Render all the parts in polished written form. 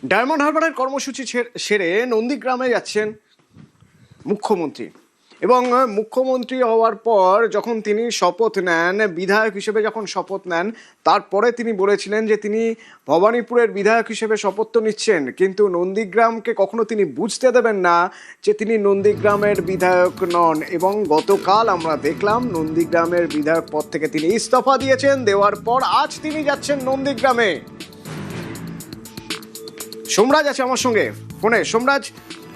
Diamond হারবারের কর্মসূচি সেরে নন্দীগ্রামে যাচ্ছেন মুখ্যমন্ত্রী এবং মুখ্যমন্ত্রী হওয়ার পর যখন তিনি শপথ নেন, বিধায়ক হিসেবে যখন শপথ নেন, তারপরে তিনি বলেছিলেন যে তিনি ভবানীপুরের বিধায়ক হিসেবে শপথ তো নিচ্ছেন, কিন্তু নন্দীগ্রামকে কখনো তিনি বুঝতে দেবেন না যে তিনি নন্দীগ্রামের বিধায়ক নন। এবং গতকাল আমরা দেখলাম নন্দীগ্রামের বিধায়ক পদ থেকে তিনি ইস্তফা দিয়েছেন, দেওয়ার পর আজ তিনি যাচ্ছেন নন্দীগ্রামে। সোমরাজ আছে আমার সঙ্গে ফোনে। সোমরাজ,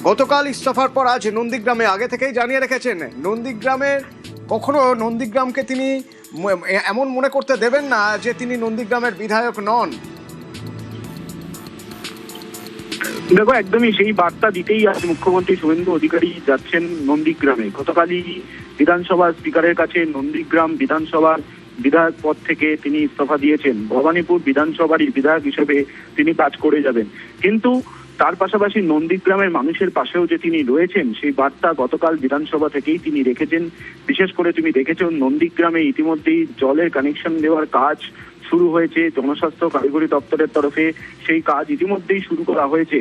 গতকাল ইস্তফার পর আজ নন্দীগ্রামে, আগে থেকেই জানিয়ে রেখেছেন নন্দীগ্রামের, কখনো নন্দীগ্রামকে তিনি এমন মনে করতে দেবেন না যে তিনি নন্দীগ্রামের বিধায়ক নন। দেখো, একদমই সেই বার্তা দিতেই আজ মুখ্যমন্ত্রী শুভেন্দু অধিকারী যাচ্ছেন নন্দীগ্রামে। গতকালই বিধানসভার স্পিকারের কাছে নন্দীগ্রাম বিধানসভার বিধায়ক পদ থেকে তিনি ইস্তফা দিয়েছেন। ভবানীপুর বিধানসভারই বিধায়ক হিসেবে তিনি কাজ করে যাবেন, কিন্তু তার পাশাপাশি নন্দীগ্রামের মানুষের পাশেও যে তিনি রয়েছেন সেই বার্তা গতকাল বিধানসভা থেকেই তিনি রেখেছেন। বিশেষ করে তুমি দেখেছো নন্দীগ্রামে ইতিমধ্যেই জলের কানেকশন দেওয়ার কাজ শুরু হয়েছে। জনস্বাস্থ্য কারিগরি দপ্তরের তরফে সেই কাজ ইতিমধ্যেই শুরু করা হয়েছে।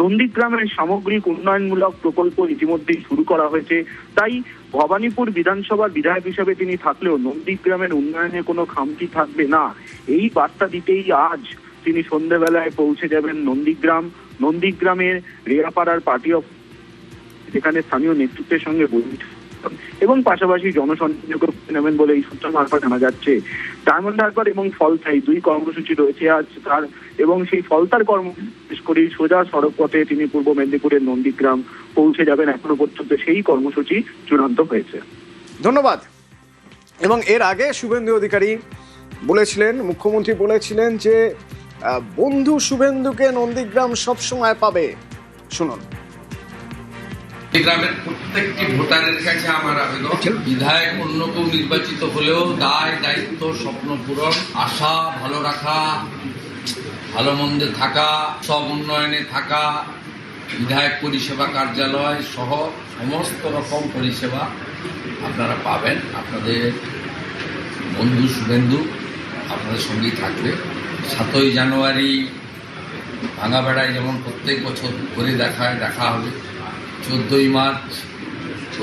নন্দীগ্রামের সামগ্রিক উন্নয়নমূলক প্রকল্প ইতিমধ্যেই শুরু করা হয়েছে। তাই ভবানীপুর বিধানসভার বিধায়ক হিসেবে তিনি থাকলেও নন্দীগ্রামের উন্নয়নে কোনো খামতি থাকবে না, এই বার্তা দিতেই আজ তিনি সন্ধ্যাবেলায় পৌঁছে যাবেন নন্দীগ্রামের রেয়াপাড়ার পার্টি অফ, যেখানে স্থানীয় নেতৃত্বের সঙ্গে বৈঠক এবং পাশাপাশি জনসংযোগ নেবেন বলে এই সূত্র মারফত জানা যাচ্ছে। ডায়মন্ড হারবার এবং ফলতায় দুই কর্মসূচি রয়েছে আজ তার, এবং সেই ফলতার শেষ করে সোজা সড়ক পথে তিনি পূর্ব মেদিনীপুরের নন্দীগ্রাম পৌঁছে যাবেন। এখনো পর্যন্ত সেই কর্মসূচি চূড়ান্ত হয়েছে। ধন্যবাদ। এবং এর আগে শুভেন্দু অধিকারী বলেছিলেন, মুখ্যমন্ত্রী বলেছিলেন যে বন্ধু শুভেন্দুকে নন্দীগ্রাম সবসময় পাবে। শুনুন। গ্রামের প্রত্যেকটি ভোটারের কাছে আমার আবেদন, বিধায়ক অন্য কেউ নির্বাচিত হলেও দায় দায়িত্ব, স্বপ্ন পূরণ, আশা ভালো রাখা, ভালো মন্দে থাকা, সব উন্নয়নে থাকা, বিধায়ক পরিষেবা কার্যালয় সহ সমস্ত রকম পরিষেবা আপনারা পাবেন। আপনাদের বন্ধু শুভেন্দু আপনাদের সঙ্গেই থাকবে। 7ই জানুয়ারি ভাঙাবেড়ায় যেমন প্রত্যেক বছর ঘুরে দেখা হবে। 14ই মার্চ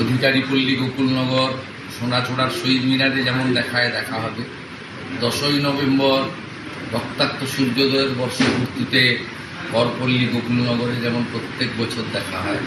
অধিকারী পল্লী গোকুলনগর সোনাচূড়ার শহীদ মিনারে যেমন দেখা হবে। 10ই নভেম্বর রক্তাক্ত সূর্যোদয়ের বর্ষপূর্তিতে করপল্লী গোকুলনগরে যেমন প্রত্যেক বছর দেখা হয়।